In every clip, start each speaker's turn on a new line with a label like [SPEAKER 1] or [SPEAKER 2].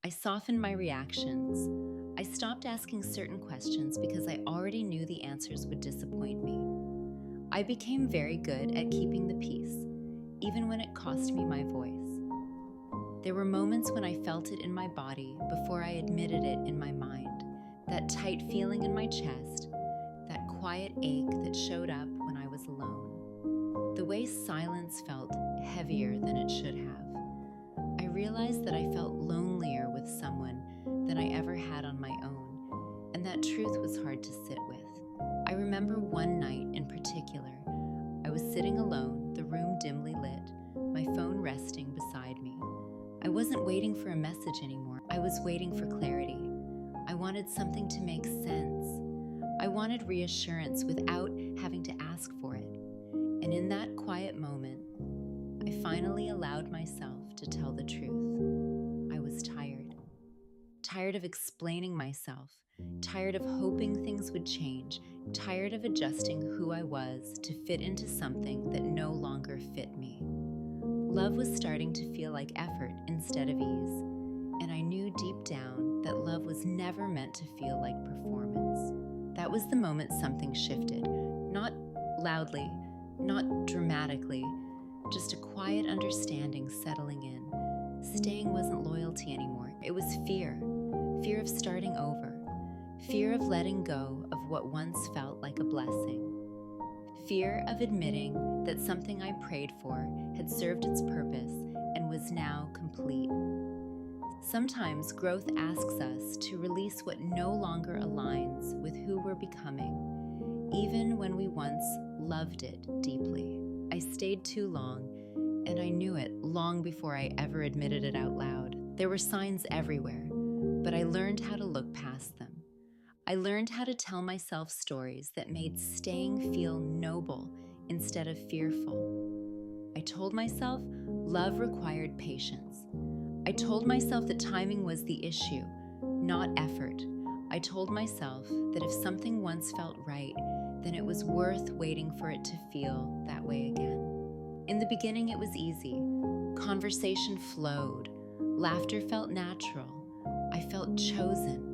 [SPEAKER 1] I softened my reactions. I stopped asking certain questions because I already knew the answers would disappoint me. I became very good at keeping the peace, even when it cost me my voice. There were moments when I felt it in my body before I admitted it in my mind, that tight feeling in my chest, that quiet ache that showed up when I was alone. The way silence felt heavier than it should have. I realized that I felt lonelier with someone than I ever had on my own, and that truth was hard to sit with. I remember one night in particular. I was sitting alone, the room dimly lit, my phone resting beside me. I wasn't waiting for a message anymore. I was waiting for clarity. I wanted something to make sense. I wanted reassurance without having to ask for it. And in that quiet moment, I finally allowed myself to tell the truth. I was tired. Tired of explaining myself. Tired of hoping things would change. Tired of adjusting who I was to fit into something that no longer fit me. Love was starting to feel like effort instead of ease, and I knew deep down that love was never meant to feel like performance. That was the moment something shifted, not loudly, not dramatically, just a quiet understanding settling in. Staying wasn't loyalty anymore. It was fear. Fear of starting over. Fear of letting go of what once felt like a blessing. Fear of admitting that something I prayed for had served its purpose and was now complete. Sometimes growth asks us to release what no longer aligns with who we're becoming, even when we once loved it deeply. I stayed too long, and I knew it long before I ever admitted it out loud. There were signs everywhere, but I learned how to look past them. I learned how to tell myself stories that made staying feel noble instead of fearful. I told myself love required patience. I told myself that timing was the issue, not effort. I told myself that if something once felt right, then it was worth waiting for it to feel that way again. In the beginning, it was easy. Conversation flowed. Laughter felt natural. I felt chosen.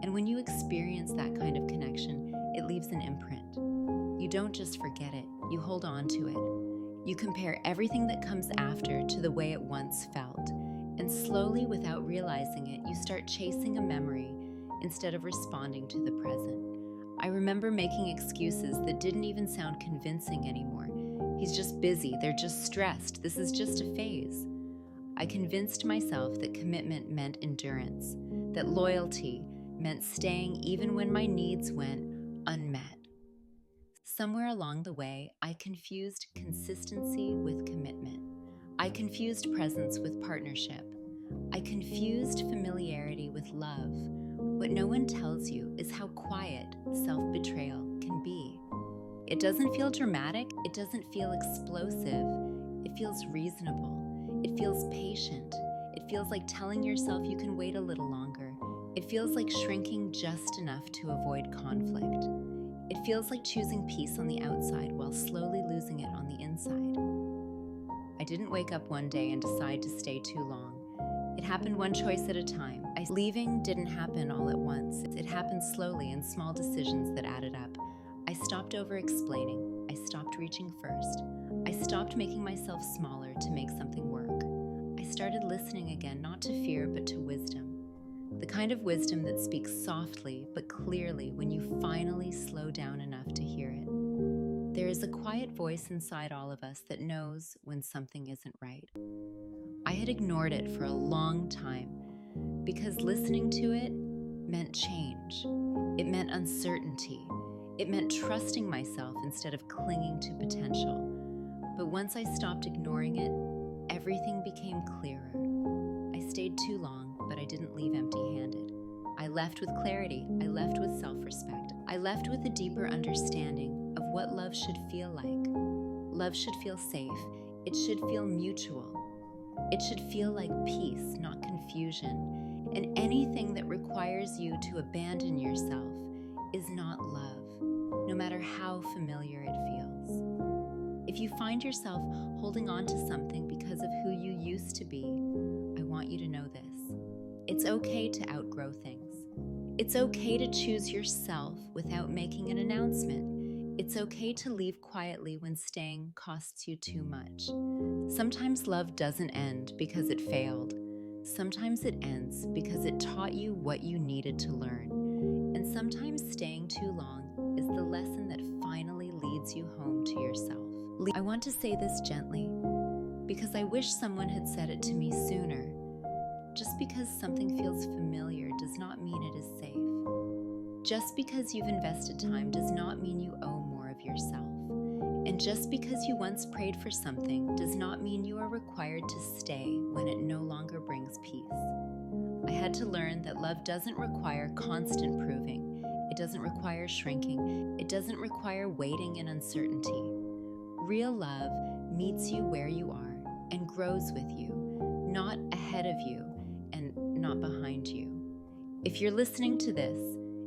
[SPEAKER 1] And when you experience that kind of connection, it leaves an imprint. You don't just forget it, you hold on to it. You compare everything that comes after to the way it once felt. And slowly, without realizing it, you start chasing a memory instead of responding to the present. I remember making excuses that didn't even sound convincing anymore. He's just busy, they're just stressed, this is just a phase. I convinced myself that commitment meant endurance, that loyalty meant staying even when my needs went unmet. Somewhere along the way, I confused consistency with commitment. I confused presence with partnership. I confused familiarity with love. What no one tells you is how quiet self-betrayal can be. It doesn't feel dramatic. It doesn't feel explosive. It feels reasonable. It feels patient. It feels like telling yourself you can wait a little longer. It feels like shrinking just enough to avoid conflict. It feels like choosing peace on the outside while slowly losing it on the inside. I didn't wake up one day and decide to stay too long. It happened one choice at a time. Leaving didn't happen all at once. It happened slowly in small decisions that added up. I stopped over-explaining. I stopped reaching first. I stopped making myself smaller to make something work. I started listening again, not to fear, but to wisdom. The kind of wisdom that speaks softly but clearly when you finally slow down enough to hear it. There is a quiet voice inside all of us that knows when something isn't right. I had ignored it for a long time because listening to it meant change. It meant uncertainty. It meant trusting myself instead of clinging to potential. But once I stopped ignoring it, everything became clearer. I stayed too long, but I didn't leave empty-handed. I left with clarity. I left with self-respect. I left with a deeper understanding of what love should feel like. Love should feel safe. It should feel mutual. It should feel like peace, not confusion. And anything that requires you to abandon yourself is not love, no matter how familiar it feels. If you find yourself holding on to something because of who you used to be, I want you to know this. It's okay to outgrow things. It's okay to choose yourself without making an announcement. It's okay to leave quietly when staying costs you too much. Sometimes love doesn't end because it failed. Sometimes it ends because it taught you what you needed to learn. And sometimes staying too long is the lesson that finally leads you home to yourself. I want to say this gently because I wish someone had said it to me sooner. Just because something feels familiar does not mean it is safe. Just because you've invested time does not mean you owe more of yourself. And just because you once prayed for something does not mean you are required to stay when it no longer brings peace. I had to learn that love doesn't require constant proving. It doesn't require shrinking. It doesn't require waiting in uncertainty. Real love meets you where you are and grows with you, not ahead of you and not behind you. If you're listening to this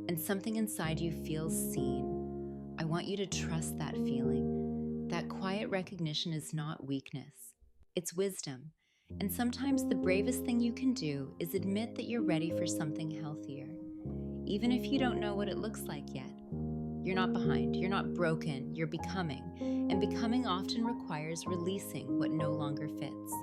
[SPEAKER 1] and something inside you feels seen, I want you to trust that feeling. That quiet recognition is not weakness, it's wisdom. And sometimes the bravest thing you can do is admit that you're ready for something healthier, even if you don't know what it looks like yet. You're not behind, you're not broken, you're becoming. And becoming often requires releasing what no longer fits.